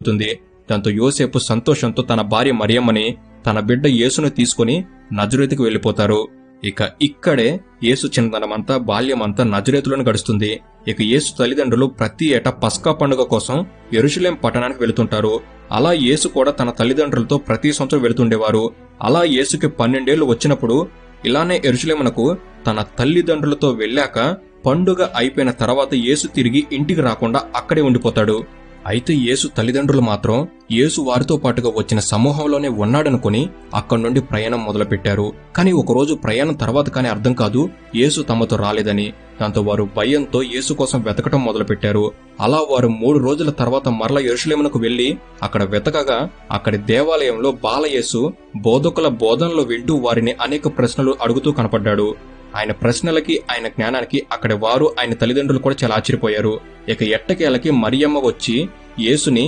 జరుగుతుంది. దాంతో యోసేపు సంతోషంతో తన భార్య మరియమ్మని, తన బిడ్డ యేసును తీసుకుని నజరేతుకు వెళ్లిపోతారు. ఇక్కడే యేసు చిన్నతనమంతా, బాల్యమంతా నజరేతులోనే గడుస్తుంది. యేసు తల్లిదండ్రులు ప్రతి ఏటా పస్కా పండుగ కోసం యెరూషలేం పట్టణానికి వెళుతుంటారు. అలా యేసు కూడా తన తల్లిదండ్రులతో ప్రతి సంవత్సరం వెళుతుండేవారు. అలా యేసుకి 12 ఏళ్లు వచ్చినప్పుడు ఇలానే యెరూషలేమునకు తన తల్లిదండ్రులతో వెళ్ళాక పండుగ అయిపోయిన తర్వాత యేసు తిరిగి ఇంటికి రాకుండా అక్కడే ఉండిపోతాడు. అయితే యేసు తల్లిదండ్రులు మాత్రం యేసు వారితో పాటుగా వచ్చిన సమూహంలోనే ఉన్నాడనుకుని అక్కడి నుండి ప్రయాణం మొదలుపెట్టారు. కానీ ఒకరోజు ప్రయాణం తర్వాత కానీ అర్థం కాదు యేసు తమతో రాలేదని. దాంతో వారు భయంతో యేసు కోసం వెతకటం మొదలుపెట్టారు. అలా వారు 3 రోజుల తర్వాత మరల యెరూషలేమునకు వెళ్లి అక్కడ వెతకగా అక్కడి దేవాలయంలో బాలయేసు బోధకుల బోధనలు వింటూ వారిని అనేక ప్రశ్నలు అడుగుతూ కనపడ్డాడు. ఆయన ప్రశ్నలకి, ఆయన జ్ఞానానికి అక్కడి వారు, ఆయన తల్లిదండ్రులు కూడా చాలా ఆశ్చర్యపోయారు. ఎట్టకేలకి మరియమ్మ వచ్చి యేసుని